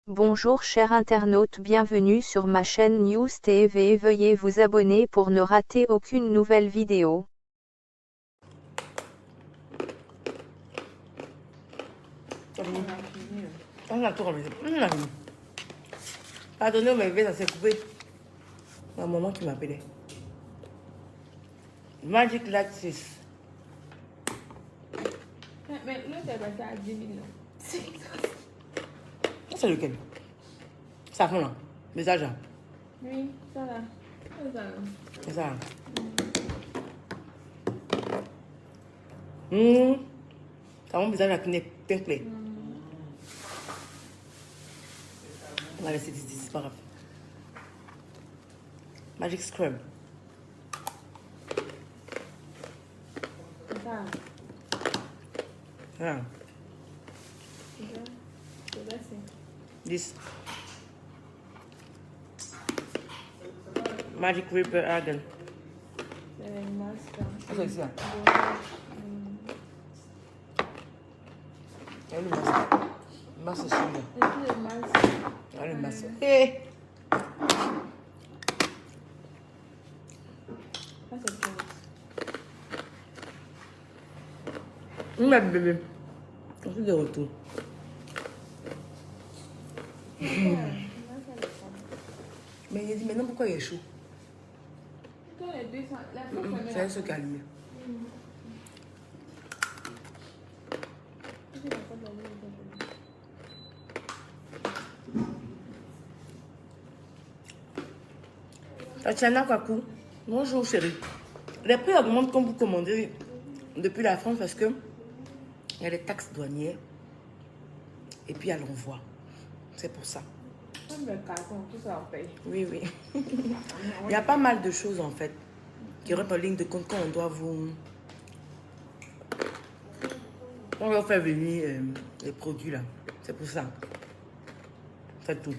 Bonjour chers internautes, bienvenue sur ma chaîne News TV. Veuillez vous abonner pour ne rater aucune nouvelle vidéo. Pardonnez, mais ça s'est coupé. Ma maman qui m'appelait. Magic Laxis. Mais l'autre est passé à 10 000. C'est lequel? Ça fond là. Message là. Oui, ça là. C'est ça là. C'est ça là. Ça mon visage là qui n'est pas clair. On va laisser 10, c'est pas grave. Magic Scrub. C'est ça. Voilà. C'est ça, c'est 10. Magic Reaper Argan. les masques. Ah, c'est ici là. Il y a le masque. Le masque c'est celui-là. Et puis les masques. Il y a le masque. Hé! Ça, c'est tout. Ma bébé. On fait de retour. Mais il a dit maintenant pourquoi il est chaud? Quand les deux sont. La fois, C'est ce qui a allumé. Tatiana Kakou. Bonjour chérie. Les prix augmentent quand vous commandez depuis la France parce que il y a des taxes douanières et puis il y a l'envoi. C'est pour ça. Comme le carton, tout ça on paye. Oui, oui. Il y a pas mal de choses en fait qui rentrent en ligne de compte quand on doit vous... On va faire venir les produits là. C'est pour ça. C'est tout.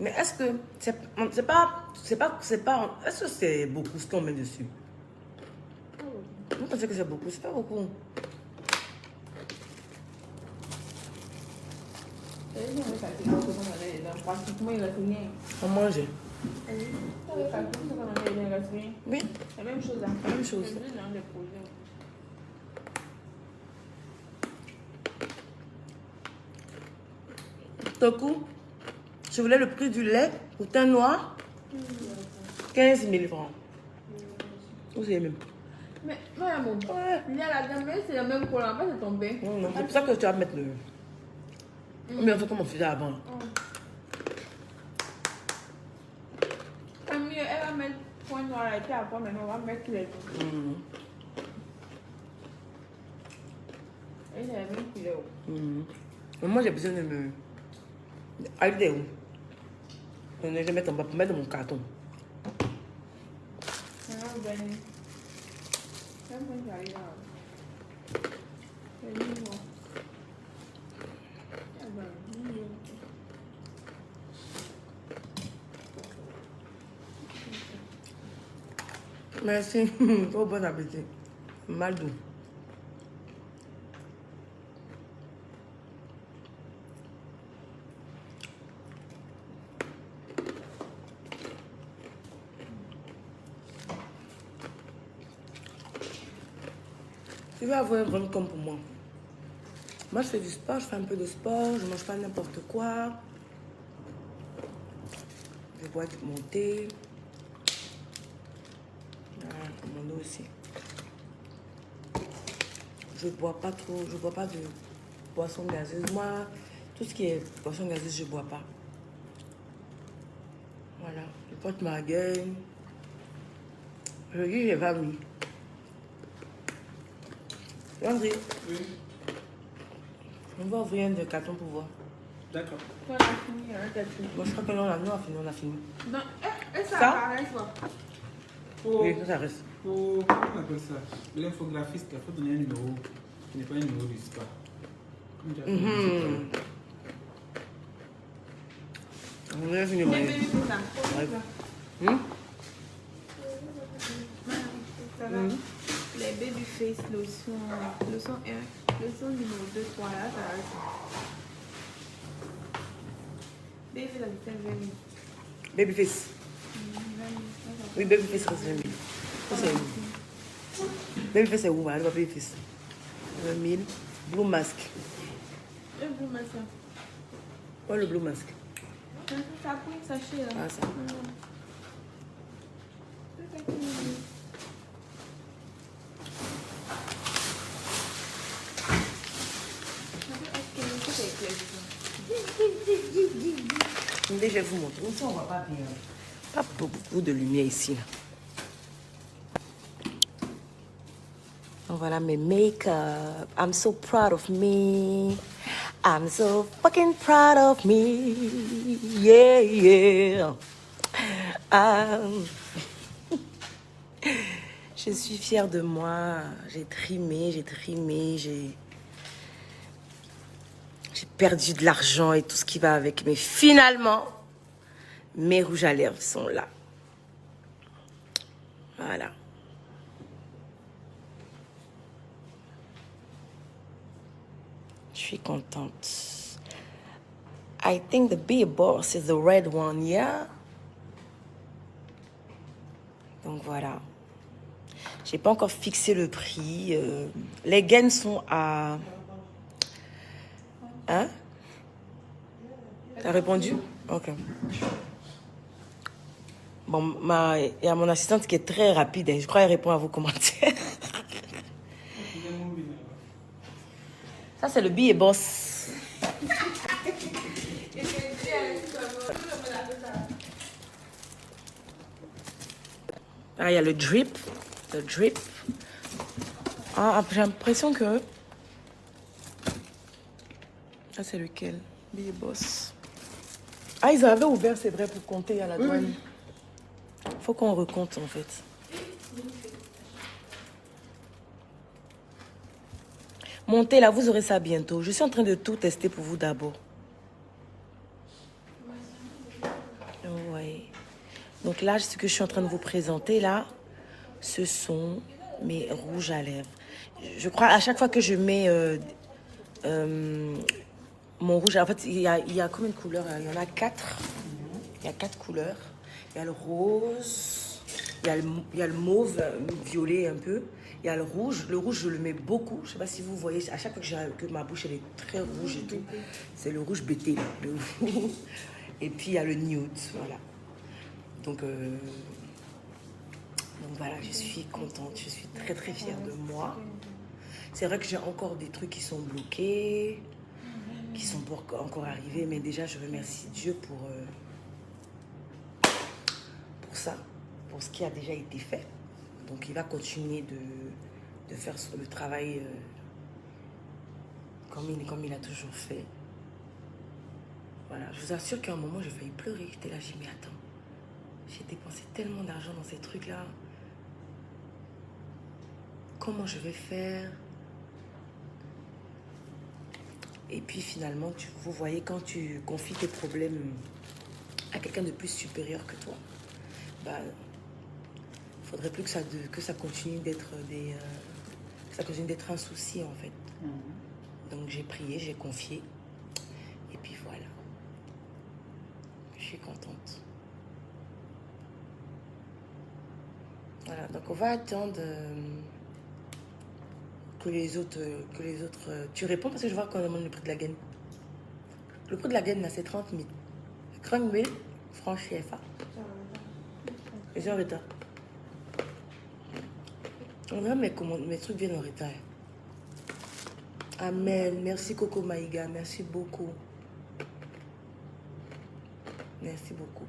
Mais est-ce que c'est pas... Est-ce que c'est beaucoup ce qu'on met dessus? Vous pensez que c'est beaucoup? C'est pas beaucoup. Pratiquement, il reste rien. On mange. Il reste rien. Oui, La même chose là. la même chose. C'est juste dans les projets. Toku, je voulais le prix du lait au teint noir. 15 000 francs. Vous savez même. Mais, mon Ouais. il y a la dame, mais c'est le même collant, pas c'est tombé. Non, non, c'est pour ça que tu vas mettre le... Mais en fait, comme on faisait avant. Mieux, elle va mettre point noir et puis après, maintenant, on va mettre les deux. Et j'ai la même couleur. Mais moi, j'ai besoin de me... Aller où? Je vais mettre en bas pour mettre dans mon carton. Maintenant, on va aller. Même quand j'arrive là. C'est nouveau. Ah ben, nouveau. Merci. Oh, bon appétit. Mal doux. Tu vas avoir un ventre comme pour moi. Moi, je fais du sport, je fais un peu de sport, je mange pas n'importe quoi. Je bois mon thé. Voilà, mon eau aussi. Je bois pas trop, je bois pas de boisson gazeuse. Moi, tout ce qui est boisson gazeuse, je bois pas. Voilà, je porte ma gueule. Je dis, j'ai pas mis. Landry, Oui, on va ouvrir un de carton pour voir. d'accord. Quand on a fini, on a fini. Moi, je crois que non, nous, on a fini. Non, et ça Ça? apparaît quoi? Pour, Oui, ça reste. comment on appelle ça? L'infographiste, il faut donner un numéro qui n'est pas un numéro du spa. Comme tu as fait, On a fini, Les mais... bébés, c'est ça. Ouais. Ça va. Les baby face lotion 1, lotion numéro 2, 3 là, ça va. Baby, là, il fait 20 000. Babyface. 20 000. Oui, Babyface reste 20 000. Ça, c'est Babyface, c'est où? Voilà, Babyface. 20 000. Blue Mask. Le bleu matin. Oh, le Blue Mask. Ça coûte ça cher. Ah, ça. Attendez, je vais vous montrer. Comme ça, on voit pas bien. Pas beaucoup de lumière ici. Là. Donc voilà mes make-up. I'm so proud of me. I'm so fucking proud of me. Yeah, yeah. Je suis fière de moi. J'ai trimé, j'ai perdu de l'argent et tout ce qui va avec. Mais finalement, mes rouges à lèvres sont là. Voilà. Je suis contente. I think the big boss is the red one, yeah? Donc voilà. J'ai pas encore fixé le prix. Les gaines sont à... Hein? T'as répondu? Ok. Bon, il y a mon assistante qui est très rapide. Je crois qu'elle répond à vos commentaires. Ça, c'est le billet boss. Ah, il y a le drip. Le drip. Ah, j'ai l'impression que... Ah, c'est lequel? Billet boss. Ah, ils avaient ouvert, c'est vrai, pour compter à la douane. Faut qu'on recompte, en fait. Montez là, vous aurez ça bientôt. Je suis en train de tout tester pour vous d'abord. Ouais. Donc là, ce que je suis en train de vous présenter là, ce sont mes rouges à lèvres. Je crois à chaque fois que je mets mon rouge, en fait, il y a combien de couleurs? Il y en a 4. Il y a 4 couleurs. Il y a le rose, il y a le mauve, violet un peu. Il y a le rouge. Le rouge, je le mets beaucoup. Je ne sais pas si vous voyez, à chaque fois que ma bouche elle est très rouge et tout, c'est le rouge BT. Et puis, il y a le nude, voilà. Donc voilà, je suis contente. Je suis très, très fière de moi. C'est vrai que j'ai encore des trucs qui sont bloqués, qui sont pas encore arrivés. Mais déjà, je remercie Dieu pour ça, pour ce qui a déjà été fait. Donc, il va continuer de faire le travail comme il a toujours fait. Voilà, je vous assure qu'à un moment, j'ai failli pleurer. J'étais là, j'ai dit, mais attends, j'ai dépensé tellement d'argent dans ces trucs-là. Comment je vais faire? Et puis finalement, vous voyez, quand tu confies tes problèmes à quelqu'un de plus supérieur que toi, bah, faudrait plus que ça continue d'être un souci en fait. Donc j'ai prié, j'ai confié. Et puis voilà. Je suis contente. Voilà, donc on va attendre que les autres... tu réponds parce que je vois qu'on demande le prix de la gaine. Le prix de la gaine là, c'est 30 000. 30 000 francs CFA. Et j'ai en retard. On verra mes trucs viennent en retard. Amen. Merci Coco Maïga. Merci beaucoup. Merci beaucoup.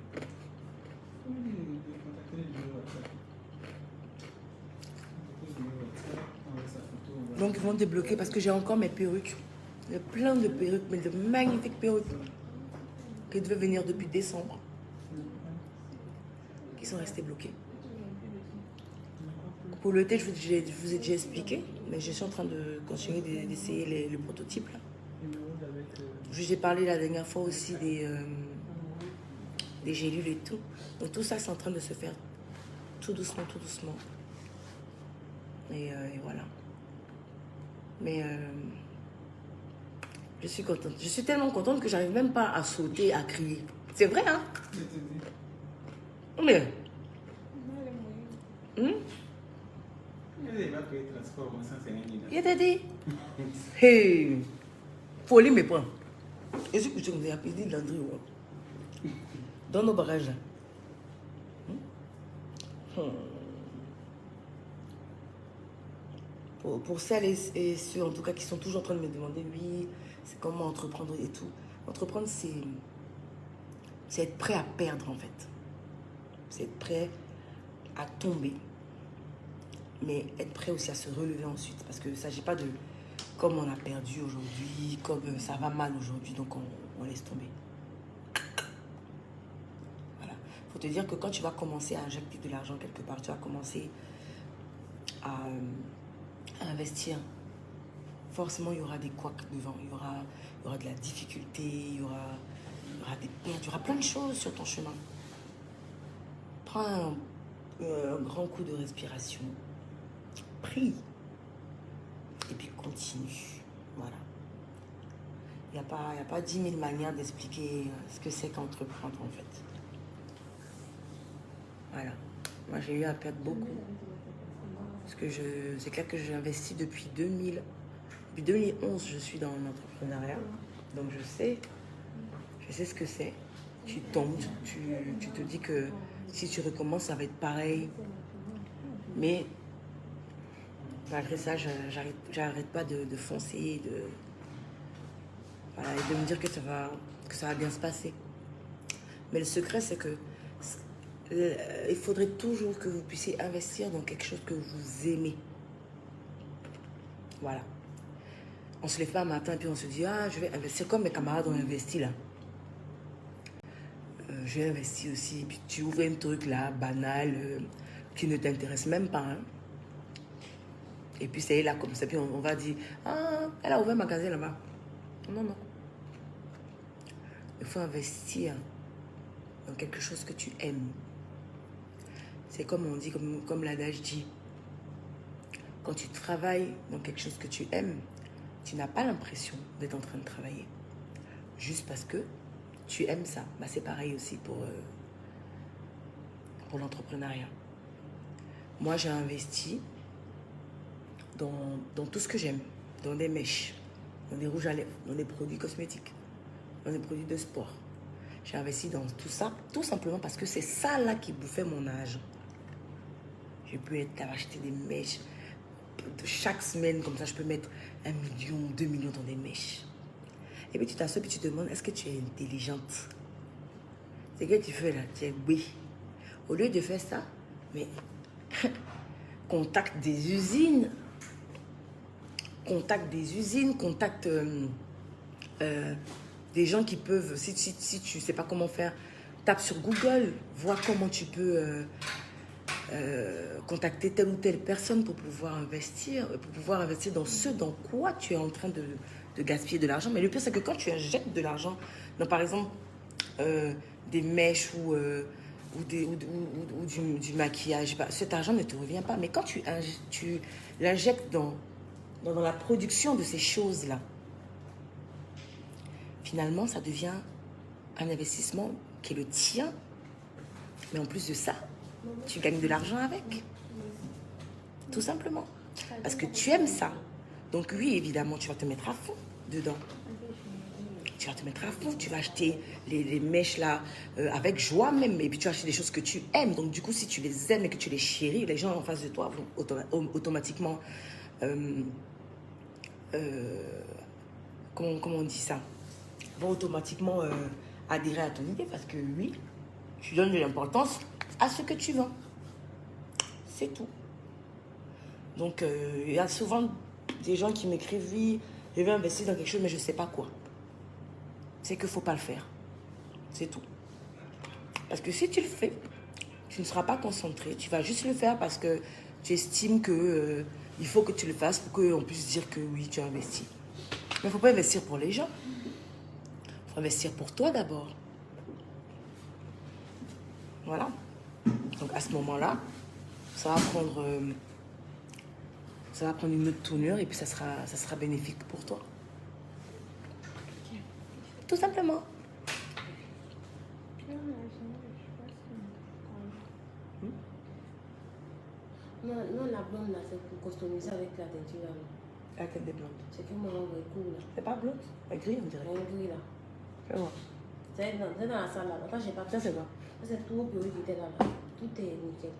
Donc ils vont débloquer parce que j'ai encore mes perruques. Il y a plein de perruques, mais de magnifiques perruques qui devaient venir depuis décembre. Qui sont restées bloquées. Pour le thé, je vous ai déjà expliqué, mais je suis en train de continuer d'essayer les prototypes. Là. Je vous ai parlé la dernière fois aussi des gélules et tout. Donc tout ça, c'est en train de se faire tout doucement, tout doucement. Et voilà. Mais je suis contente. Je suis tellement contente que j'arrive même pas à sauter, à crier. C'est vrai, hein? Je te dis. Mais, Non, elle est moyenne. Il va payer transport, 150 000. il t'a dit. Hey, folie me prend. Et c'est que je me dis, il dit Landry, ouais. Dans nos bagages. Là. Pour celles et ceux, en tout cas, qui sont toujours en train de me demander, oui, c'est comment entreprendre et tout. Entreprendre, c'est être prêt à perdre, en fait. C'est être prêt à tomber. Mais être prêt aussi à se relever ensuite. Parce qu'il ne s'agit pas de comme on a perdu aujourd'hui, comme ça va mal aujourd'hui, donc on laisse tomber. Voilà. Il faut te dire que quand tu vas commencer à injecter de l'argent quelque part, tu vas commencer à investir. Forcément, il y aura des couacs devant. Il y aura de la difficulté, il y aura des pertes, il y aura plein de choses sur ton chemin. Prends un grand coup de respiration. Prie. Et puis continue. Voilà. Il n'y a pas 10 000 manières d'expliquer ce que c'est qu'entreprendre en fait. Voilà. Moi j'ai eu à perdre beaucoup. Parce que c'est clair que j'ai investi depuis 2011, je suis dans l'entrepreneuriat. Donc je sais ce que c'est. Tu tombes, tu te dis que si tu recommences, ça va être pareil. Mais malgré ça, j'arrête pas de foncer, voilà, et de me dire que ça va bien se passer. Mais le secret, c'est que il faudrait toujours que vous puissiez investir dans quelque chose que vous aimez. Voilà. On se lève pas un matin et puis on se dit, ah, je vais investir comme mes camarades ont investi là. Je vais investir aussi. Et puis tu ouvres un truc là, banal, qui ne t'intéresse même pas. Hein. Et puis c'est là comme ça. Puis on va dire, ah, elle a ouvert un magasin là-bas. Non, non. Il faut investir dans quelque chose que tu aimes. C'est comme on dit, comme l'adage dit. Quand tu travailles dans quelque chose que tu aimes, tu n'as pas l'impression d'être en train de travailler. Juste parce que tu aimes ça. Bah, c'est pareil aussi pour l'entrepreneuriat. Moi, j'ai investi dans tout ce que j'aime. Dans des mèches, dans des rouges à lèvres, dans des produits cosmétiques, dans des produits de sport. J'ai investi dans tout ça, tout simplement parce que c'est ça là qui bouffait mon argent. Je peux acheter des mèches. Chaque semaine, comme ça, je peux mettre 1 million, 2 millions dans des mèches. Et puis tu t'assois et tu te demandes, est-ce que tu es intelligente? C'est ce que tu fais là, tu es oui. Au lieu de faire ça, mais contacte des usines. Contacte des gens qui peuvent, si tu ne sais pas comment faire, tape sur Google, vois comment tu peux contacter telle ou telle personne pour pouvoir investir dans ce dans quoi tu es en train de gaspiller de l'argent. Mais le pire, c'est que quand tu injectes de l'argent dans, par exemple, des mèches ou du maquillage, cet argent ne te revient pas. Mais quand tu l'injectes dans la production de ces choses-là, finalement, ça devient un investissement qui est le tien. Mais en plus de ça, tu gagnes de l'argent avec. Tout simplement. Parce que tu aimes ça. Donc oui, évidemment, tu vas te mettre à fond dedans. Tu vas te mettre à fond. Tu vas acheter les mèches là avec joie même. Et puis tu vas acheter des choses que tu aimes. Donc du coup, si tu les aimes et que tu les chéris, les gens en face de toi vont automatiquement... comment on dit ça? Vont automatiquement adhérer à ton idée. Parce que oui, tu donnes de l'importance à ce que tu vends. C'est tout. Donc, il y a souvent des gens qui m'écrivent, oui, je vais investir dans quelque chose, mais je ne sais pas quoi. C'est qu'il ne faut pas le faire. C'est tout. Parce que si tu le fais, tu ne seras pas concentré. Tu vas juste le faire parce que tu estimes que il faut que tu le fasses pour qu'on puisse dire que oui, tu as investi. Mais il ne faut pas investir pour les gens. Il faut investir pour toi d'abord. Voilà. Donc à ce moment-là, ça va prendre une autre tournure et puis ça sera bénéfique pour toi. Tout simplement. Non, la blonde là, c'est pour customiser avec la teinture là. Laquelle des blondes? C'est que moi, on va cool là. C'est pas blonde? Elle gris, on dirait. Un gris là. Fais voir. C'est dans la salle là. Attends, j'ai pas. Ça, c'est quoi? Ça, c'est tout le qui était là. Tout est nickel.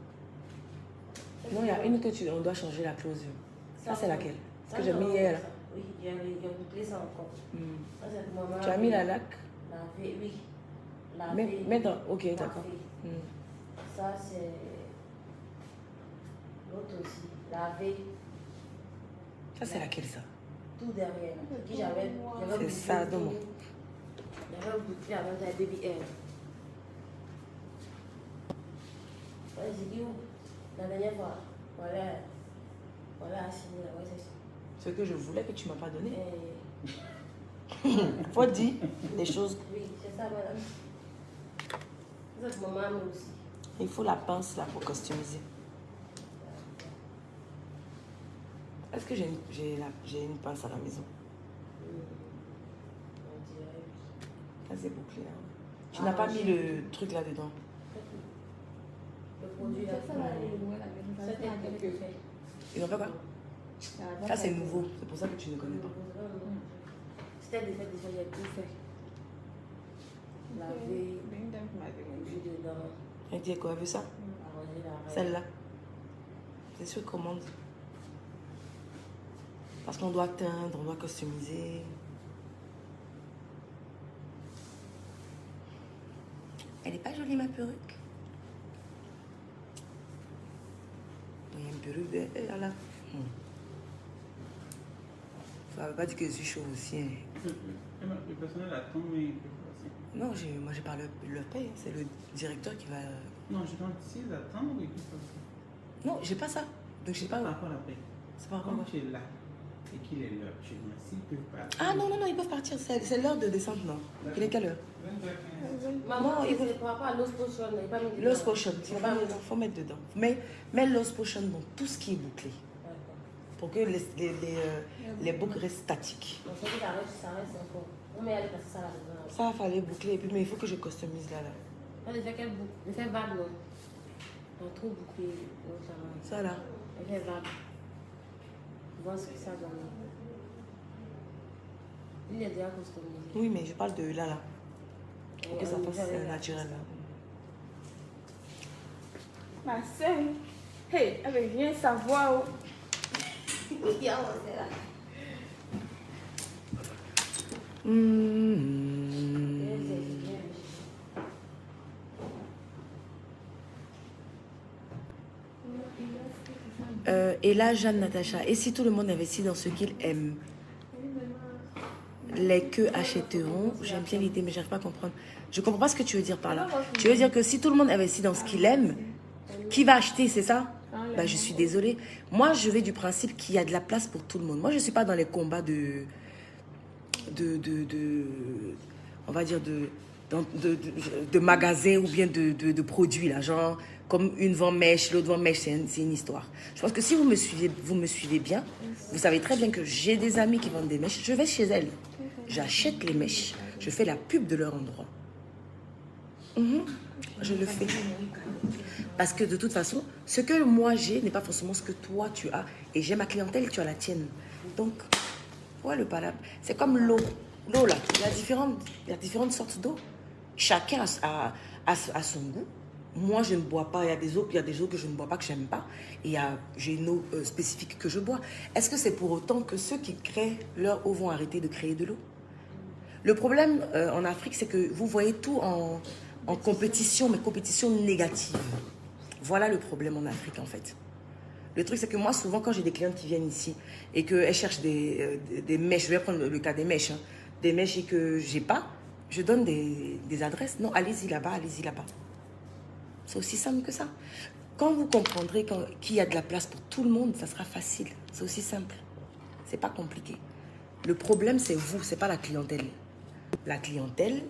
Non, il y a une que on doit changer la clause. Ça, c'est laquelle? Ce que j'ai mis hier là. Oui, j'ai bouclé ça encore. Ça, c'est pour maman. Tu as mis la laque? Laver, oui. Mais dans... Ok, d'accord. Ça, c'est... L'autre aussi. Laver. Ça, c'est laquelle ça? Tout derrière. Qui j'avais... C'est ça, donc. J'avais bouclé avant de baby air. Ouais, j'ai dit où? La dernière fois. Voilà. Voilà, assigné là. Ouais, c'est ça. Ce que je voulais que tu m'as pas donné. Eh, Faut dire les choses. oui, c'est ça, madame. C'est maman aussi. Il faut la pince là pour customiser. Est-ce que j'ai une pince à la maison? On dirait oui. Ça, c'est bouclé là. Tu n'as pas mis le truc là-dedans. Le produit là. C'était quelque fait. Ils ont fait quoi? Ça, c'est nouveau. C'est pour ça que tu ne connais pas. C'était des faits, déjà, il y a tout fait. Laver, jus dedans, Elle dit quoi? Elle veut ça? arranger la reine. Celle-là. C'est sur commande. Parce qu'on doit teindre, on doit customiser. Elle n'est pas jolie, ma perruque? Il y a une perruque de... Eh, là. Ça ne veut pas dire que je suis chaud aussi. Hein. Le personnel attend, mais il peut passer. Non, moi j'ai pas leur paye. C'est le directeur qui va... Non, je demande s'ils attendent ou ils peuvent passer. Non, j'ai pas ça. Donc je sais pas. Par rapport à la paix. C'est pas encore. Quand tu es là et qu'il est l'heure, tu demandes s'ils peuvent partir. Ah non, ils peuvent partir. C'est l'heure de descente, non? Il est quelle heure? 22h15. Maman, Non, il faut- c'est par rapport à l'os potion, il pas mis dedans. L'os potion. Il faut pas mettre Il faut mettre dedans. Mets l'os potion dans tout ce qui est bouclé. D'accord. Pour que les boucles restent statiques. Donc, ça reste encore. On met aller passer ça là-dedans. Ça, il fallait boucler. Et puis, mais il faut que je customise là. Là, il fait quelle boucle? Il fait vague, non? On a trop bouclé. Donc, ça va. Ça là. Il fait vague. Voir ce que ça donne. Il est déjà customisé. Oui, mais je parle de là. Pour que ça fasse naturel là. Ma soeur, hey, elle veut rien savoir. Il y a c'est là. Et là, Jeanne Natacha, et si tout le monde investit dans ce qu'il aime, les queues achèteront. J'aime bien l'idée, mais j'arrive pas à comprendre. Je comprends pas ce que tu veux dire par là. Tu veux dire que si tout le monde investit dans ce qu'il aime, qui va acheter, c'est ça? Bah, je suis désolée. Moi, je vais du principe qu'il y a de la place pour tout le monde. Moi, je suis pas dans les combats on va dire de magasins ou bien de produits là, genre comme une vend mèche, l'autre vend mèche, c'est une histoire. Je pense que si vous me suivez bien, vous savez très bien que j'ai des amis qui vendent des mèches, je vais chez elles, j'achète les mèches, je fais la pub de leur endroit. Je le fais. Parce que de toute façon, ce que moi j'ai n'est pas forcément ce que toi tu as. Et j'ai ma clientèle, tu as la tienne. Donc, ouais, le palabre. C'est comme l'eau. L'eau, là, il y a différentes sortes d'eau. Chacun a son goût. Moi, je ne bois pas. Il y a des eaux que je ne bois pas, que je n'aime pas. Et j'ai une eau spécifique que je bois. Est-ce que c'est pour autant que ceux qui créent leur eau vont arrêter de créer de l'eau? Le problème en Afrique, c'est que vous voyez tout en compétition, mais compétition négative. Voilà le problème en Afrique, en fait. Le truc, c'est que moi, souvent, quand j'ai des clientes qui viennent ici et qu'elles cherchent des mèches, je vais prendre le cas des mèches, hein, des mèches et que j'ai pas, je donne des adresses. Non, allez-y là-bas, allez-y là-bas. C'est aussi simple que ça. Quand vous comprendrez qu'il y a de la place pour tout le monde, ça sera facile. C'est aussi simple. C'est pas compliqué. Le problème, c'est vous, c'est pas la clientèle. La clientèle,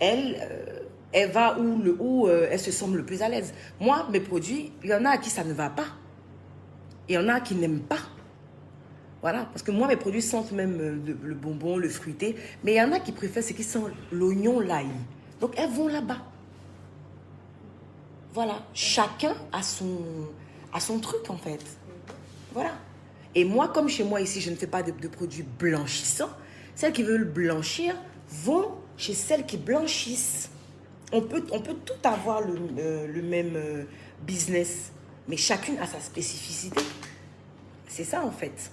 elle va où elle se semble le plus à l'aise. Moi, mes produits, il y en a à qui ça ne va pas. Il y en a qui n'aiment pas. Voilà, parce que moi, mes produits sentent même le bonbon, le fruité. Mais il y en a qui préfèrent ce qui sent l'oignon, l'ail. Donc, elles vont là-bas. Voilà, chacun a à son truc, en fait. Voilà. Et moi, comme chez moi ici, je ne fais pas de produits blanchissants, celles qui veulent blanchir vont chez celles qui blanchissent. On peut tout avoir le même business, mais chacune a sa spécificité. C'est ça, en fait.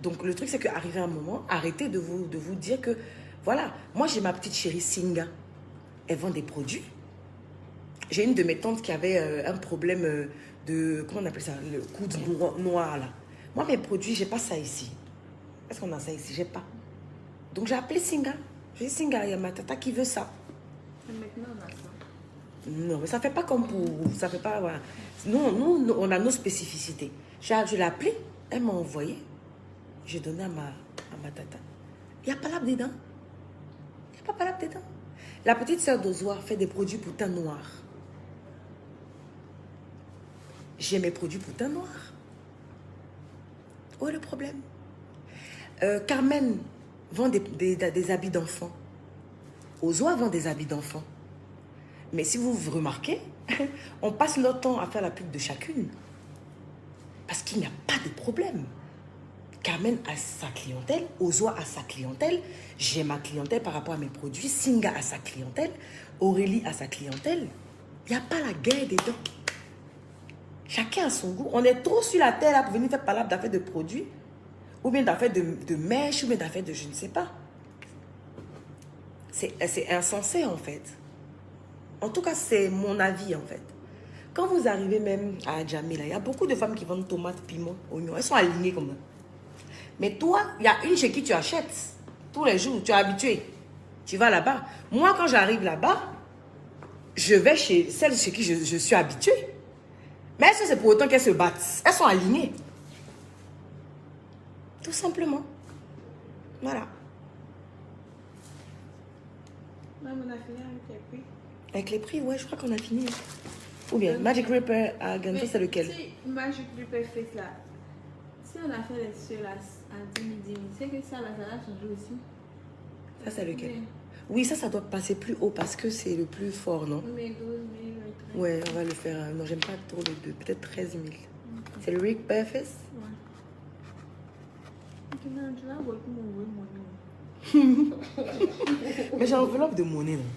Donc, le truc, c'est qu'arrivé à un moment, arrêtez de vous dire que, voilà, moi, j'ai ma petite chérie Singa. Elle vend des produits. J'ai une de mes tantes qui avait un problème de, comment on appelle ça, le coude noir, là. Moi, mes produits, j'ai pas ça ici. Est-ce qu'on a ça ici? J'ai pas. Donc, j'ai appelé Singa. J'ai dit, Singa, il y a ma tata qui veut ça. Et maintenant, on a ça. Non, mais ça fait pas comme pour... Ça fait pas... Voilà. Nous, on a nos spécificités. Je l'ai appelée, elle m'a envoyé. J'ai donné à ma tata. Il n'y a pas l'arbre dedans. Il n'y a pas l'arbre dedans. La petite sœur d'Ozoir fait des produits pour teint noir. J'ai mes produits pour teint noir. Où est le problème? Carmen vend des habits d'enfants. Ozoir vend des habits d'enfants. Mais si vous remarquez, on passe notre temps à faire la pub de chacune. Parce qu'il n'y a pas de problème. Carmen a sa clientèle, Ozoir a sa clientèle, j'ai ma clientèle par rapport à mes produits, Singa a sa clientèle, Aurélie a sa clientèle. Il n'y a pas la guerre dedans. Chacun a son goût. On est trop sur la terre là pour venir faire parler d'affaires de produits, ou bien d'affaires de mèches, ou bien d'affaires de je ne sais pas. C'est insensé en fait. En tout cas, c'est mon avis en fait. Quand vous arrivez même à Adjamé, il y a beaucoup de femmes qui vendent tomates, piments, oignons. Elles sont alignées comme ça. Mais toi, il y a une chez qui tu achètes tous les jours. Tu es habitué. Tu vas là-bas. Moi, quand j'arrive là-bas, je vais chez celles chez qui je suis habituée. Mais est-ce que c'est pour autant qu'elles se battent? Elles sont alignées. Tout simplement. Voilà. Même on a fini avec les prix. Avec les prix, ouais, je crois qu'on a fini. Ou bien, Magic Ripper à Ganto, c'est lequel? Si Magic Ripper fait là, si on a fait les ceux là à 10 000, c'est que ça, là, ça a changé aussi. Ça, c'est lequel? Oui. Oui, ça doit passer plus haut parce que c'est le plus fort, non? Mais 12 000, 13 000. Ouais, on va le faire. Non, j'aime pas trop les deux. Peut-être 13 000. C'est le Rick Burfess? Ouais. Maintenant, tu vas voir comment on veut, Mais j'ai l'enveloppe de monnaie, non?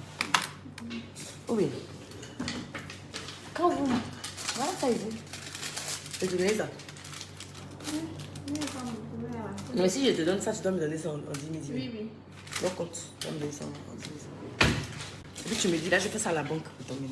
Oui. Quand vous... Voilà, ça y est. Je vais te donner ça. Non, mais si je te donne ça, tu dois me donner ça en 10 000. Oui, oui. Donc, compte. Tu dois me donner ça en 10 000. Et puis tu me dis, là, je fais ça à la banque pour t'emmener.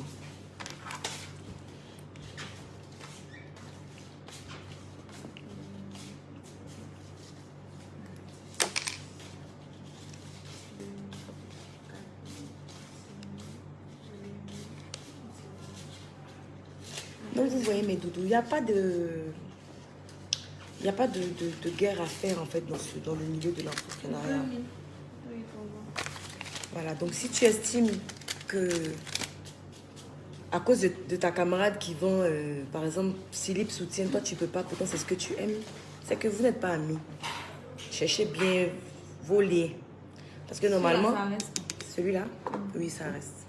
Donc, vous voyez, mes doudous, il n'y a pas de... Il n'y a pas de guerre à faire, en fait, dans le milieu de l'entrepreneuriat. Oui, pour voir. Voilà, donc si tu estimes que, à cause de ta camarade qui vend, par exemple, slip, soutien, toi, tu ne peux pas, pourtant c'est ce que tu aimes, c'est que vous n'êtes pas amis. Cherchez bien vos liens. Parce que normalement... Ça reste. Celui-là, oui, ça reste.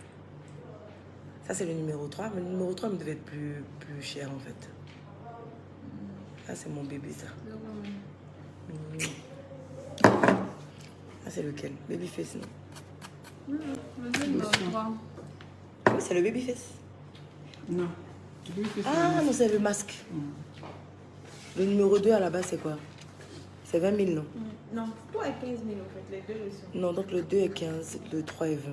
Ça, c'est le numéro 3. Mais le numéro 3 me devait être plus cher, en fait. Ça, c'est mon bébé, ça. Ça, c'est lequel? Babyface, non? Le numéro 3. Oui, c'est le Babyface. Non. Ah, non, c'est le masque. Le numéro 2, à la base, c'est quoi? C'est 20 000, non? Non, tout est 15 000 en fait, les deux le sont. Non, donc le 2 est 15, le 3 est 20.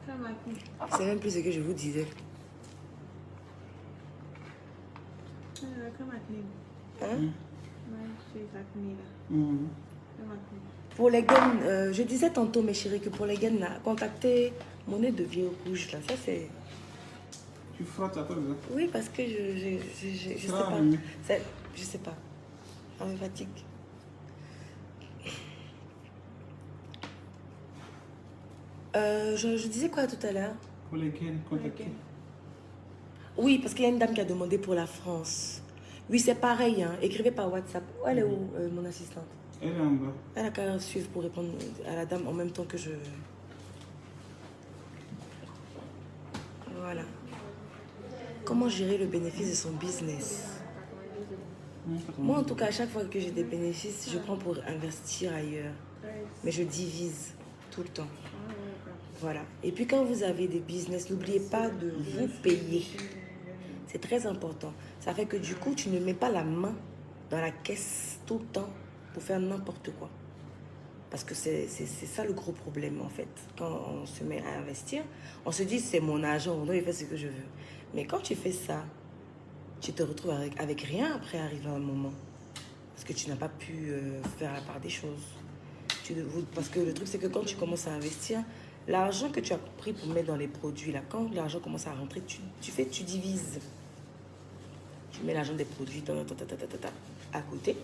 Ça m'a plu. C'est même plus ce que je vous disais. Comme à clé. Hein? Ouais, c'est ça clé là. Ça m'a plu. Pour les gaines, je disais tantôt, mes chéris, que pour les gaines, là, contactez Monnaie de Vieux Rouge, là. Ça, c'est... Tu frottes à toi, là? Oui, parce que je sais Ça, pas. oui. Je sais pas. Ça me fatigue. Je disais quoi tout à l'heure? Pour les gaines, contacter. Oui, parce qu'il y a une dame qui a demandé pour la France. Oui, c'est pareil, hein. Écrivez par WhatsApp. Elle est où, mon assistante? Elle est en bas. Elle a qu'à suivre pour répondre à la dame en même temps que je... Voilà. Comment gérer le bénéfice de son business? Moi, en tout cas, à chaque fois que j'ai des bénéfices, je prends pour investir ailleurs. Mais je divise tout le temps. Voilà. Et puis, quand vous avez des business, n'oubliez pas de vous payer. C'est très important. Ça fait que du coup, tu ne mets pas la main dans la caisse tout le temps pour faire n'importe quoi. Parce que c'est ça le gros problème, en fait. Quand on se met à investir, on se dit, c'est mon argent, donc je fais ce que je veux. Mais quand tu fais ça, tu te retrouves avec rien après arriver à un moment. Parce que tu n'as pas pu faire la part des choses. Parce que le truc, c'est que quand tu commences à investir, l'argent que tu as pris pour mettre dans les produits, là, quand l'argent commence à rentrer, tu divises. Tu mets l'argent des produits à côté.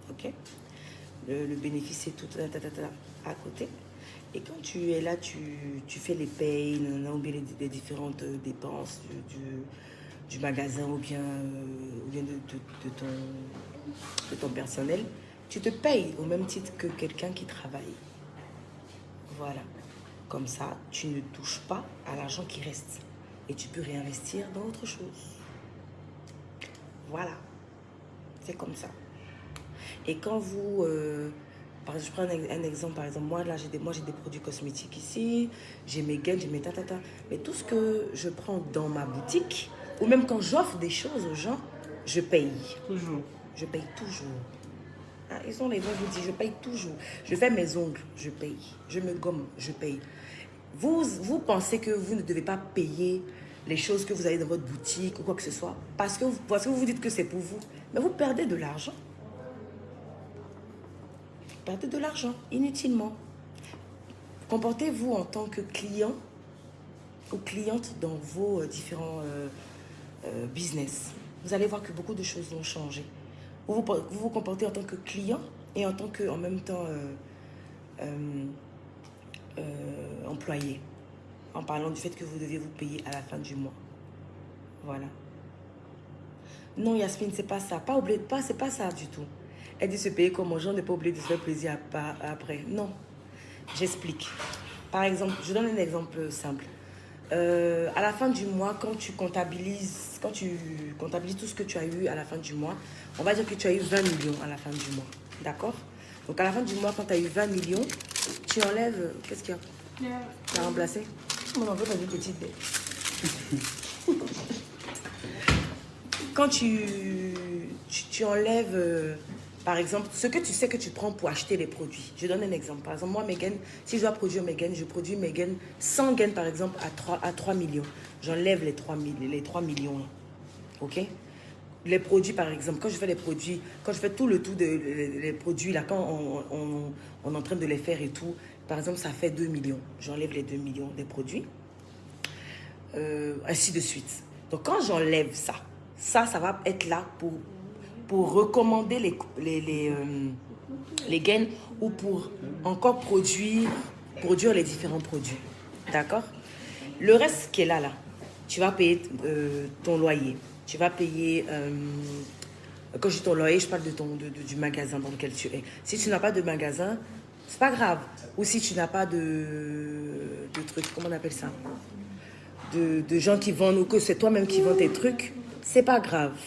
Ok? Le bénéfice, c'est tout à côté. Et quand tu es là, tu fais les payes, ou bien les différentes dépenses du magasin ou bien de ton personnel, tu te payes au même titre que quelqu'un qui travaille. Voilà. Comme ça, tu ne touches pas à l'argent qui reste. Et tu peux réinvestir dans autre chose. Voilà. C'est comme ça. Et quand vous... par exemple, je prends un exemple. Par exemple, moi, là, j'ai des produits cosmétiques ici. J'ai mes gaines, j'ai mes tatata. Mais tout ce que je prends dans ma boutique, ou même quand j'offre des choses aux gens, je paye. Toujours. Je paye toujours. Ah, ils sont les bons, je vous dis, je paye toujours. Je fais mes ongles, je paye. Je me gomme, je paye. Vous pensez que vous ne devez pas payer les choses que vous avez dans votre boutique ou quoi que ce soit parce que vous vous dites que c'est pour vous. Mais vous perdez de l'argent. Vous perdez de l'argent inutilement. Comportez-vous en tant que client ou cliente dans vos différents business. Vous allez voir que beaucoup de choses vont changer. Vous vous comportez en tant que client et en tant que, en même temps, employé. En parlant du fait que vous deviez vous payer à la fin du mois. Voilà. Non, Yasmine, c'est pas ça. C'est pas ça du tout. Elle dit se payer comme aux gens, n'est pas obligé de se faire plaisir après. Non. J'explique. Par exemple, je donne un exemple simple. À la fin du mois, quand tu comptabilises tout ce que tu as eu à la fin du mois, on va dire que tu as eu 20 millions à la fin du mois. D'accord? Donc à la fin du mois, quand tu as eu 20 millions, tu enlèves... Qu'est-ce qu'il y a? Tu as remplacé? On en veut pas une petite bête. Quand tu enlèves... par exemple, ce que tu sais que tu prends pour acheter les produits. Je donne un exemple. Par exemple, moi, mes gaines, si je dois produire mes gaines, je produis mes gaines 100 gaines, par exemple, à 3 millions. J'enlève les 3 millions. Là. OK? Les produits, par exemple, quand je fais les produits, quand je fais tout les produits, là, quand on est en train de les faire et tout, par exemple, ça fait 2 millions. J'enlève les 2 millions des produits. Ainsi de suite. Donc, quand j'enlève ça va être là pour recommander les gaines ou pour encore produire les différents produits. D'accord? Le reste qui est là, tu vas payer ton loyer. Tu vas payer... quand je dis ton loyer, je parle du magasin dans lequel tu es. Si tu n'as pas de magasin, c'est pas grave. Ou si tu n'as pas de trucs, comment on appelle ça? De gens qui vendent, ou que c'est toi-même qui vends tes trucs, c'est pas grave.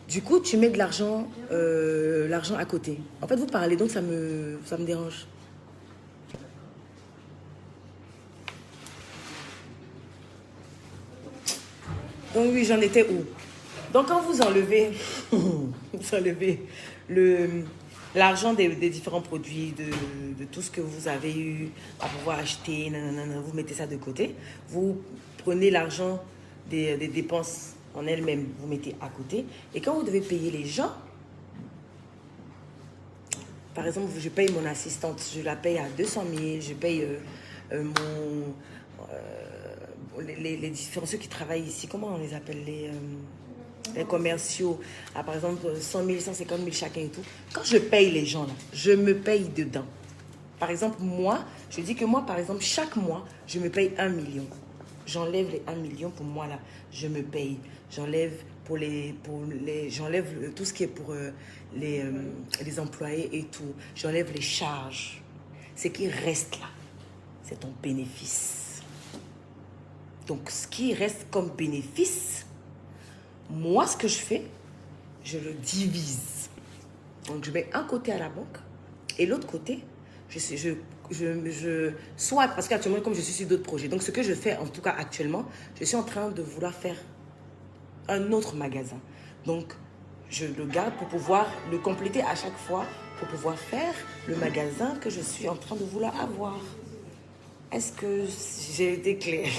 Du coup, tu mets de l'argent à côté. En fait, vous parlez, donc ça me dérange. Donc oui, j'en étais où? Donc quand vous enlevez, l'argent des différents produits, de tout ce que vous avez eu à pouvoir acheter, vous mettez ça de côté. Vous prenez l'argent des dépenses en elles-mêmes, vous mettez à côté. Et quand vous devez payer les gens, par exemple, je paye mon assistante, je la paye à 200 000, je paye les différents, ceux qui travaillent ici, comment on les appelle, les commerciaux, par exemple 100 000, 150 000 chacun et tout. Quand je paye les gens, là, je me paye dedans. Par exemple, moi, je dis que moi, par exemple, chaque mois, je me paye 1 million. J'enlève les 1 million pour moi, là, je me paye. J'enlève j'enlève tout ce qui est pour les employés et tout. J'enlève les charges. Ce qui reste là, c'est ton bénéfice. Donc, ce qui reste comme bénéfice, moi, ce que je fais, je le divise. Donc, je mets un côté à la banque et l'autre côté, soit, parce qu'actuellement, comme je suis sur d'autres projets, donc ce que je fais, en tout cas actuellement, je suis en train de vouloir faire un autre magasin. Donc, je le garde pour pouvoir le compléter à chaque fois, pour pouvoir faire le magasin que je suis en train de vouloir avoir. Est-ce que j'ai été claire?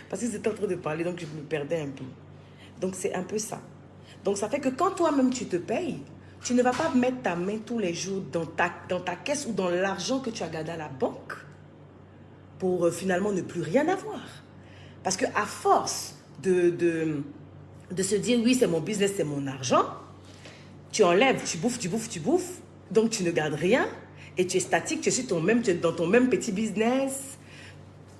Parce que j'étais en train de parler, donc je me perdais un peu. Donc, c'est un peu ça. Donc, ça fait que quand toi-même, tu te payes, tu ne vas pas mettre ta main tous les jours dans ta caisse ou dans l'argent que tu as gardé à la banque pour finalement ne plus rien avoir. Parce qu'à force de se dire, oui, c'est mon business, c'est mon argent, tu enlèves, tu bouffes, donc tu ne gardes rien et tu es statique, tu es dans ton même petit business.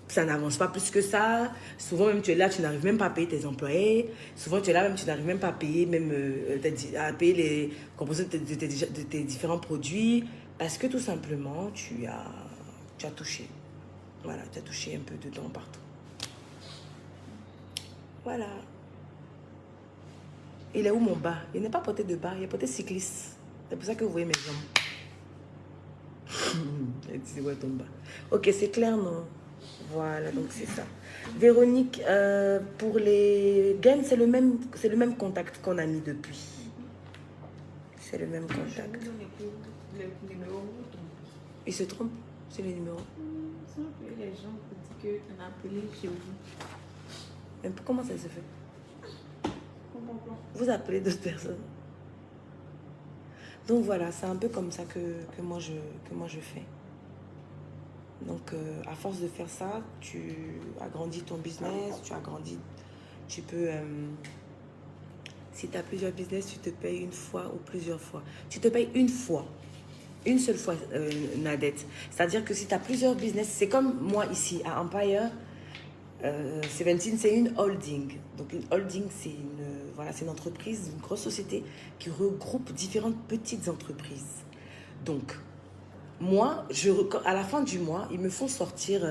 Ça n'avance pas plus que ça. Souvent, même, tu es là, tu n'arrives même pas à payer tes employés. Souvent, tu es là, même, tu n'arrives même pas à payer, à payer les composants de tes différents produits. Parce que tout simplement, tu as touché. Voilà, tu as touché un peu dedans partout. Voilà. Il est où mon bas? Il n'est pas porté de bas, il est porté cycliste. C'est pour ça que vous voyez mes jambes. C'est ouais, ton bas. Ok, c'est clair, non? Voilà, donc c'est ça. Véronique, pour les gains, c'est le même contact qu'on a mis depuis. C'est le même contact. Il se trompe? C'est le numéro? Les gens vous disent qu'on a appelé chez vous. Mais comment ça se fait? Vous appelez d'autres personnes. Donc voilà, c'est un peu comme ça que moi je fais. Donc, à force de faire ça, tu agrandis ton business, tu peux... si tu as plusieurs business, tu te payes une fois ou plusieurs fois. Tu te payes une fois, une seule fois, Nadette. C'est-à-dire que si tu as plusieurs business, c'est comme moi ici, à Empire 17, c'est une holding. Donc, une holding, c'est une entreprise, une grosse société qui regroupe différentes petites entreprises. Donc, moi, à la fin du mois, ils me font sortir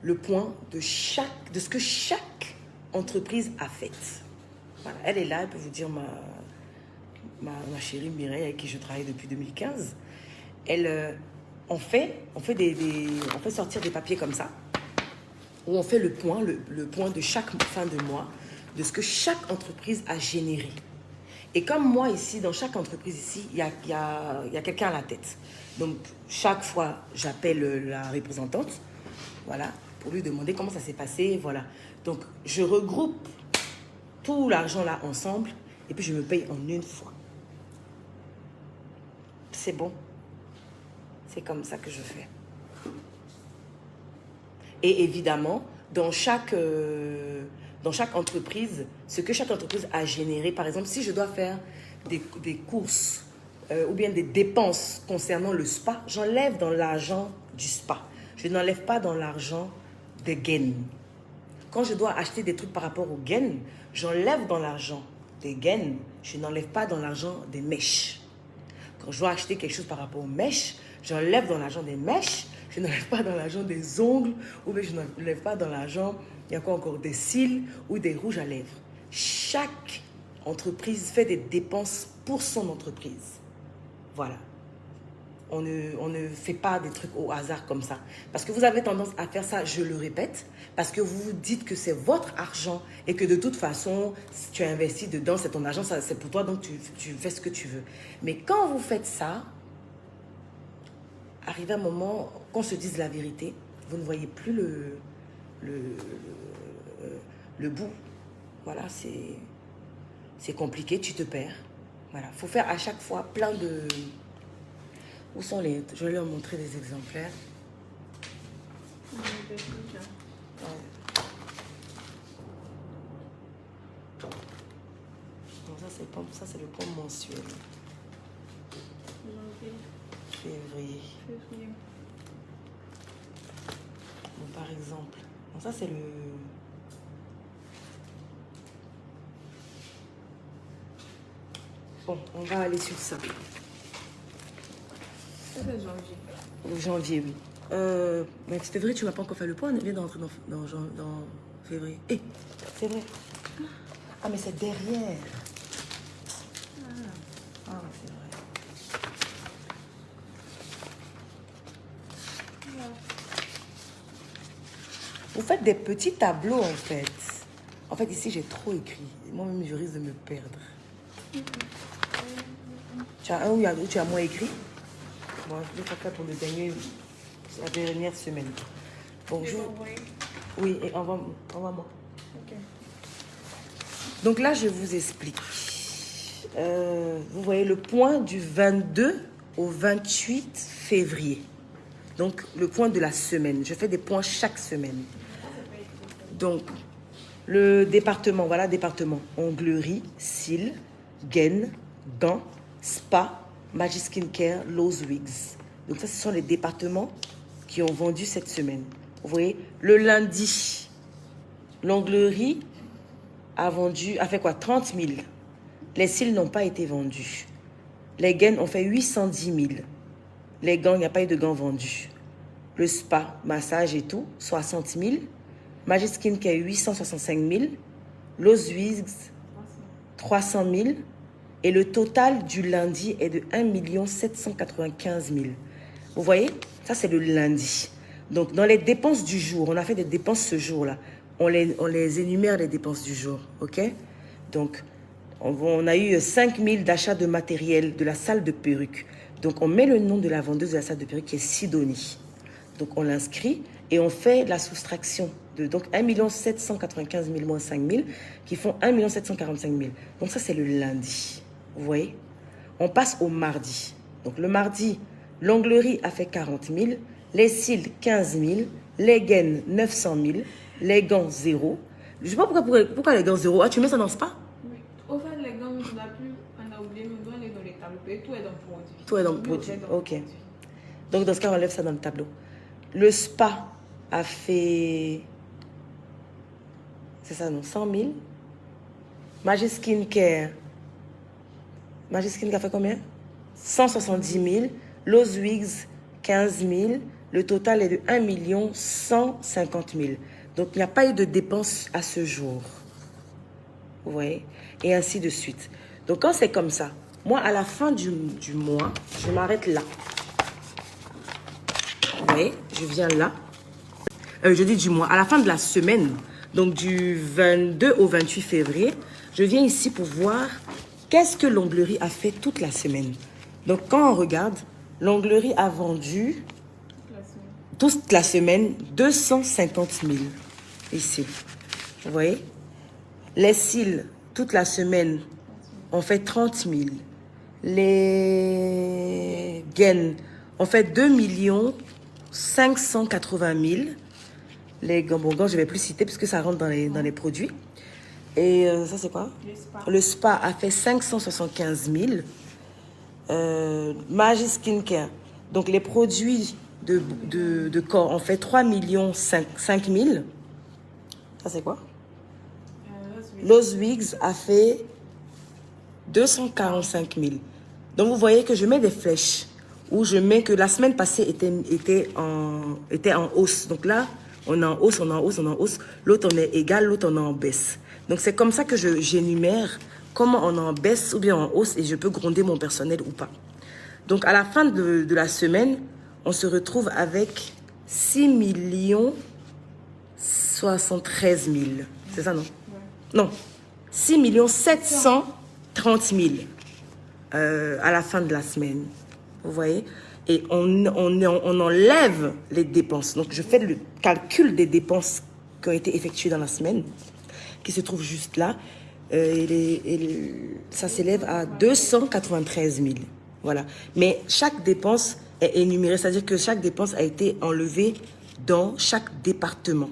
le point de ce que chaque entreprise a fait. Voilà, elle est là, elle peut vous dire ma chérie Mireille, avec qui je travaille depuis 2015. On fait sortir des papiers comme ça, où on fait le point de chaque fin de mois, de ce que chaque entreprise a généré. Et comme moi ici, dans chaque entreprise ici, il y a quelqu'un à la tête. Donc, chaque fois, j'appelle la représentante, voilà, pour lui demander comment ça s'est passé, voilà. Donc, je regroupe tout l'argent là ensemble et puis je me paye en une fois. C'est bon. C'est comme ça que je fais. Et évidemment, dans chaque entreprise, ce que chaque entreprise a généré, par exemple, si je dois faire des courses ou bien des dépenses concernant le spa, j'enlève dans l'argent du spa. Je n'enlève pas dans l'argent des gains. Quand je dois acheter des trucs par rapport aux gains, j'enlève dans l'argent des gains. Je n'enlève pas dans l'argent des mèches. Quand je dois acheter quelque chose par rapport aux mèches, j'enlève dans l'argent des mèches. Je n'enlève pas dans l'argent des ongles ou bien je n'enlève pas dans l'argent, il y a quoi encore, des cils ou des rouges à lèvres. Chaque entreprise fait des dépenses pour son entreprise. Voilà. On ne fait pas des trucs au hasard comme ça. Parce que vous avez tendance à faire ça, je le répète, parce que vous vous dites que c'est votre argent et que de toute façon, si tu as investi dedans, c'est ton argent, c'est pour toi, donc tu fais ce que tu veux. Mais quand vous faites ça, arrive un moment qu'on se dise la vérité, vous ne voyez plus le bout. Voilà, c'est compliqué, tu te perds. Voilà, il faut faire à chaque fois plein de... Où sont les... Je vais leur montrer des exemplaires. Ouais. Donc ça, c'est le compte mensuel. Février. Bon, par exemple. Donc ça, c'est le... Bon, on va aller sur ça. C'est le janvier. Le janvier, oui. Mais février, tu m'as pas encore fait le point. On vient d'entrer dans février. Eh, c'est vrai. Ah, mais c'est derrière. Ah, c'est vrai. Vous faites des petits tableaux, en fait. En fait, ici, j'ai trop écrit. Moi-même, je risque de me perdre. Tu as un où tu as moins écrit? Bon, je vais faire pour la dernière semaine. Bonjour. Oui, et envoie-moi. Ok. Donc là, je vous explique. Vous voyez le point du 22 au 28 février. Donc, le point de la semaine. Je fais des points chaque semaine. Donc, le département, voilà, département. Onglerie, cils, gaines, dents, spa, Magic Skincare, Lowe's Wigs. Donc, ça, ce sont les départements qui ont vendu cette semaine. Vous voyez, le lundi, l'onglerie a fait quoi? 30 000. Les cils n'ont pas été vendus. Les gaines ont fait 810 000. Les gants, il n'y a pas eu de gants vendus. Le spa, massage et tout, 60 000. Magic Skincare, 865 000. Lowe's Wigs, 300 000. Et le total du lundi est de 1 795 000. Vous voyez? Ça, c'est le lundi. Donc, dans les dépenses du jour, on a fait des dépenses ce jour-là. On les énumère, les dépenses du jour. OK? Donc, on a eu 5 000 d'achats de matériel de la salle de perruque. Donc, on met le nom de la vendeuse de la salle de perruque qui est Sidonie. Donc, on l'inscrit et on fait la soustraction de donc 1 795 000 moins 5 000 qui font 1 745 000. Donc, ça, c'est le lundi. Vous voyez? On passe au mardi. Donc, le mardi, l'onglerie a fait 40 000, les cils, 15 000, les gaines, 900 000, les gants, 0. Je ne sais pas pourquoi les gants, 0. Ah, tu mets ça dans le spa? Oui. Au fait, les gants, on a oublié, nous doit aller dans les tableaux. Tout est dans le produit. Tout est dans le produit. Ok. Donc, dans ce cas, on enlève ça dans le tableau. Le spa a fait... C'est ça, non? 100 000. Magic Skincare. Magic Skincare a fait combien? 170 000. Lowe's Wigs, 15 000. Le total est de 1 150 000. Donc, il n'y a pas eu de dépenses à ce jour. Vous voyez? Et ainsi de suite. Donc, quand c'est comme ça, moi, à la fin du mois, je m'arrête là. Vous voyez? Je viens là. Je dis du mois. À la fin de la semaine, donc du 22 au 28 février, je viens ici pour voir qu'est-ce que l'onglerie a fait toute la semaine. Donc, quand on regarde, l'onglerie a vendu toute la semaine 250 000. Ici. Vous voyez? Les cils, toute la semaine, ont fait 30 000. Les gaines ont fait 2 580 000. Les gants, bon, gants, je ne vais plus citer puisque ça rentre dans les produits. Et ça, c'est quoi? Le spa a fait 575 000. Magic Skincare. Donc, les produits de corps ont fait 3 500 000. Ça, c'est quoi? Lowe's Wigs a fait 245 000. Donc, vous voyez que je mets des flèches où je mets que la semaine passée était en hausse. Donc là, on est en hausse, on est en hausse, on est en hausse. L'autre, on est égal, l'autre, on est en baisse. Donc, c'est comme ça que j'énumère comment on est en baisse ou bien en hausse et je peux gronder mon personnel ou pas. Donc, à la fin de la semaine, on se retrouve avec 6 073 000. C'est ça, non? Non. 6 730 000 à la fin de la semaine. Vous voyez? Et on enlève les dépenses. Donc, je fais le calcul des dépenses qui ont été effectuées dans la semaine, qui se trouve juste là. Ça s'élève à 293 000. Voilà. Mais chaque dépense est énumérée, c'est-à-dire que chaque dépense a été enlevée dans chaque département.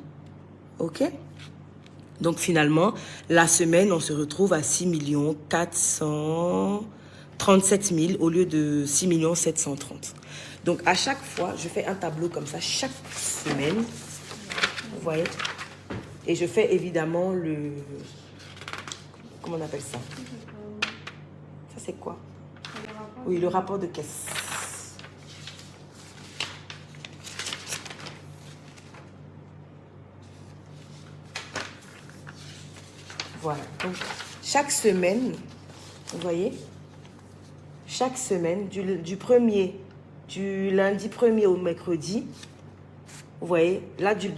OK? Donc, finalement, la semaine, on se retrouve à 6 437 000 au lieu de 6 730. Donc, à chaque fois, je fais un tableau comme ça, chaque semaine. Vous voyez? Et je fais évidemment le... Comment on appelle ça? Ça, c'est quoi? Oui, le rapport de caisse. Voilà. Donc, chaque semaine, vous voyez, chaque semaine, du lundi 1er au mercredi, vous voyez, là, du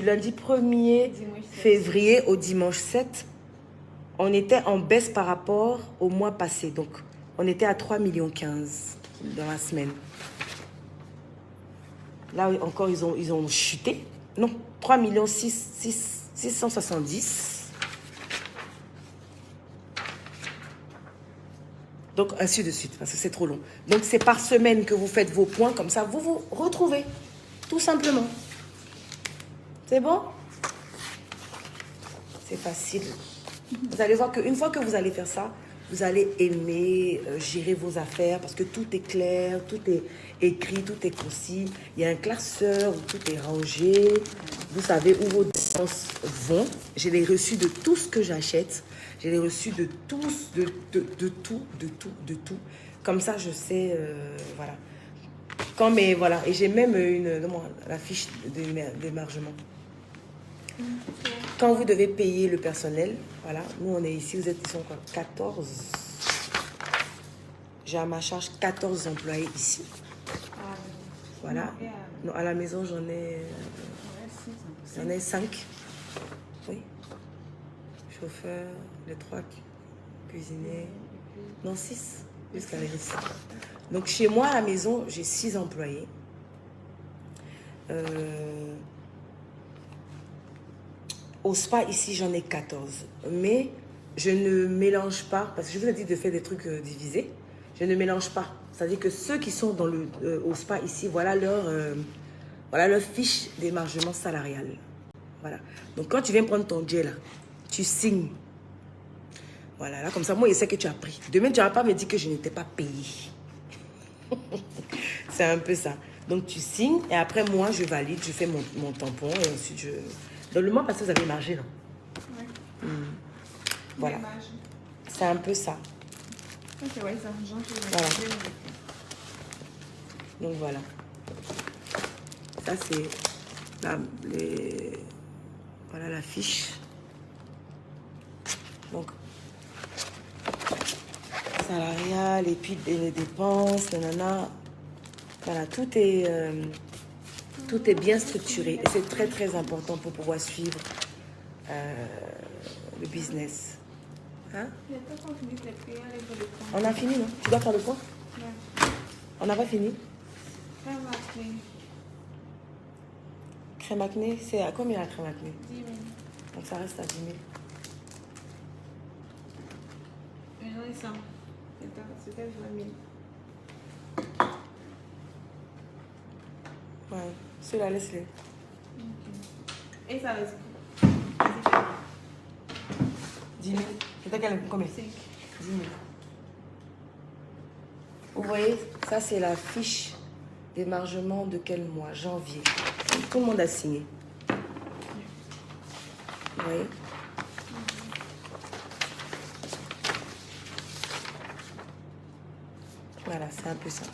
lundi 1er février au dimanche 7, on était en baisse par rapport au mois passé. Donc, on était à 3,15 millions dans la semaine. Là, encore, ils ont chuté. Non, 3,670 000. Donc, ainsi de suite, parce que c'est trop long. Donc, c'est par semaine que vous faites vos points. Comme ça, vous vous retrouvez. Tout simplement. C'est bon? C'est facile. Vous allez voir qu'une fois que vous allez faire ça, vous allez aimer gérer vos affaires parce que tout est clair, tout est écrit, tout est concis. Il y a un classeur où tout est rangé. Vous savez où vos dépenses vont. J'ai les reçus de tout ce que j'achète. J'ai les reçus de tous, de tout. Comme ça, je sais, voilà. Voilà. Et j'ai même la fiche d'émargement. Quand vous devez payer le personnel, voilà, nous on est ici, ils sont quoi, 14. J'ai à ma charge 14 employés ici. Voilà. Non, à la maison, j'en ai 5. Oui. Chauffeur, les 3 cuisiniers. Non, 6. Jusqu'à les 6. Donc chez moi, à la maison, j'ai 6 employés. Au spa, ici, j'en ai 14. Mais je ne mélange pas, parce que je vous ai dit de faire des trucs divisés. Je ne mélange pas. C'est-à-dire que ceux qui sont au spa ici, voilà leur fiche d'émargement salarial. Voilà. Donc, quand tu viens prendre ton jet, là, tu signes. Voilà, là, comme ça, moi, je sais que tu as pris. Demain, tu ne vas pas me dire que je n'étais pas payé. C'est un peu ça. Donc, tu signes et après, moi, je valide, je fais mon tampon et ensuite, je... Dans le mois passé, vous avez margé, là. Oui. Voilà. C'est un peu ça. Voilà. Donc, voilà. Ça, c'est voilà la fiche. Donc, salarial et puis les dépenses, nanana. Voilà, tout est bien structuré. Et c'est très, très important pour pouvoir suivre le business. Hein? On a fini, non? Tu dois faire le point? Ouais. On n'a pas fini? Crème acné, c'est à combien la crème acné? 10 000. Donc ça reste à 10 000. Mais j'en ai 100. C'était 20 000. Ouais, ceux-là, laisse-les. Et ça reste 10 000. C'était combien? 5. 10 000. Vous voyez, ça c'est la fiche d'émargement de quel mois? Janvier. Tout le monde a signé. Vous voyez? Voilà, c'est un peu ça.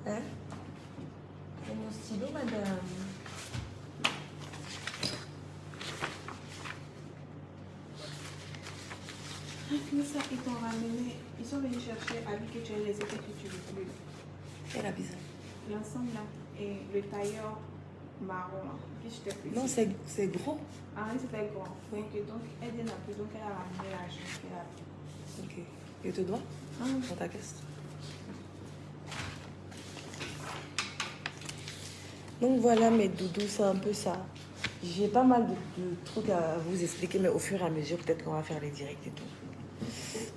Hein? C'est mon stylo, madame. Ça, ils t'ont ramené, ils sont venus chercher avec que tu as les états que tu veux plus. Elle a bizarre. L'ensemble là, et le tailleur marron là, que je t'ai pris. Non, c'est gros. Ah oui, c'était grand. Oui. Donc, elle vient un peu, donc elle a ramené l'argent qu'elle a pris. Ok. Je te dois Ah, dans ta caisse. Donc voilà mes doudous, c'est un peu ça. J'ai pas mal de trucs à vous expliquer, mais au fur et à mesure, peut-être qu'on va faire les directs et tout.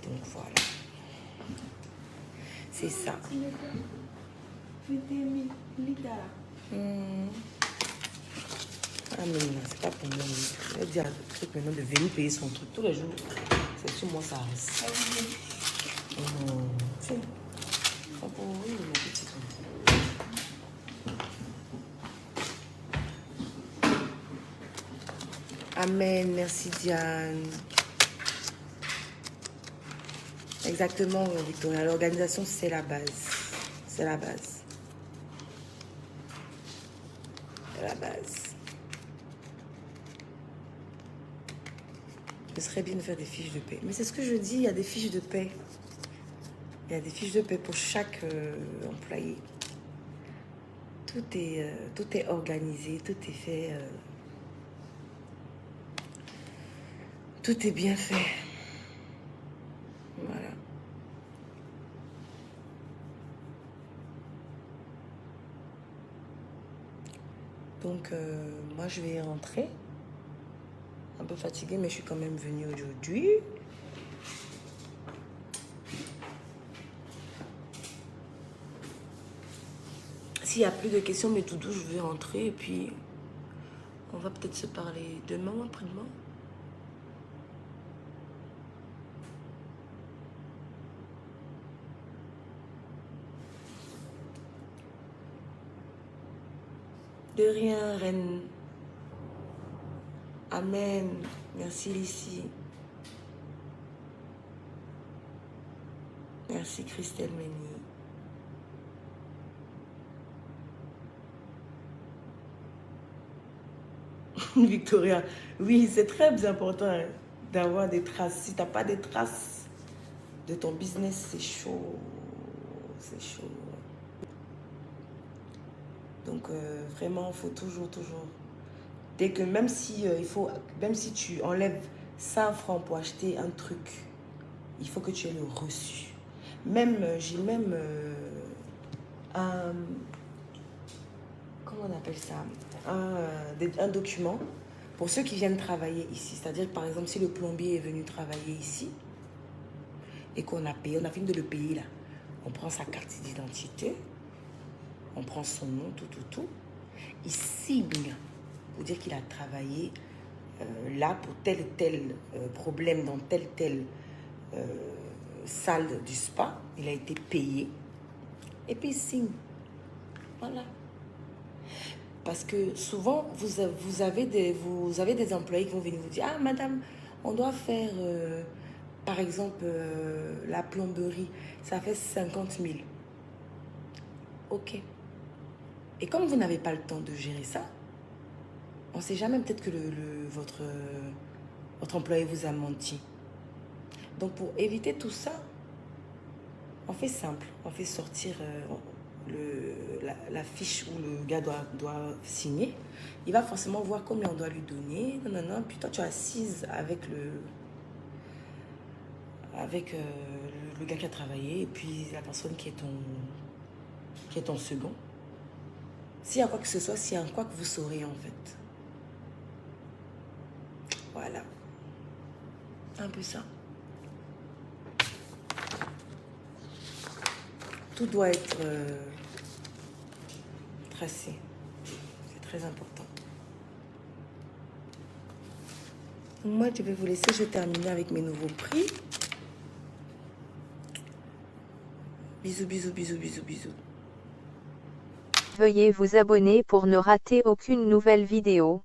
Donc voilà. C'est ça. Ah mais non, c'est pas pour moi. Je vais dire à le truc maintenant de venir payer son truc tous les jours. C'est sur moi ça reste. Tiens. Pas pour oui, mon petit truc. Amen, merci Diane. Exactement, Victoria. L'organisation, c'est la base. C'est la base. C'est la base. ce serait bien de faire des fiches de paie. Mais c'est ce que je dis, il y a des fiches de paie. Il y a des fiches de paie pour chaque employé. Tout est organisé, tout est fait. Tout est bien fait. Voilà. Donc, moi, je vais rentrer. Un peu fatiguée, mais je suis quand même venue aujourd'hui. S'il n'y a plus de questions, mais tout doux, je vais rentrer et puis on va peut-être se parler demain ou après-demain. De rien, reine. Amen. Merci, Lucie. Merci, Christelle Méni. Victoria, oui, c'est très important hein, d'avoir des traces. Si tu n'as pas des traces de ton business, c'est chaud. C'est chaud. Donc, vraiment, il faut toujours. Dès que même si, même si tu enlèves 100 francs pour acheter un truc, il faut que tu aies le reçu. J'ai même un... Comment on appelle ça? Un document pour ceux qui viennent travailler ici. C'est-à-dire, par exemple, si le plombier est venu travailler ici et qu'on a payé, on a fini de le payer là. On prend sa carte d'identité, on prend son nom, tout. Il signe pour dire qu'il a travaillé là pour tel et tel problème dans telle salle du spa. Il a été payé. Et puis il signe. Voilà. Parce que souvent, vous avez des employés qui vont venir vous dire « Ah, madame, on doit faire, par exemple, la plomberie. Ça fait 50 000. » Ok. Et comme vous n'avez pas le temps de gérer ça, on ne sait jamais, peut-être que votre employé vous a menti. Donc, pour éviter tout ça, on fait simple. On fait sortir la fiche où le gars doit signer. Il va forcément voir combien on doit lui donner. Non. Puis toi, tu es assise avec le gars qui a travaillé et puis la personne qui est ton second. S'il y a quoi que ce soit, s'il y a quoi que vous saurez en fait. Voilà. Un peu ça. Tout doit être tracé. C'est très important. Moi, je vais vous laisser. Je vais terminer avec mes nouveaux prix. Bisous. Veuillez vous abonner pour ne rater aucune nouvelle vidéo.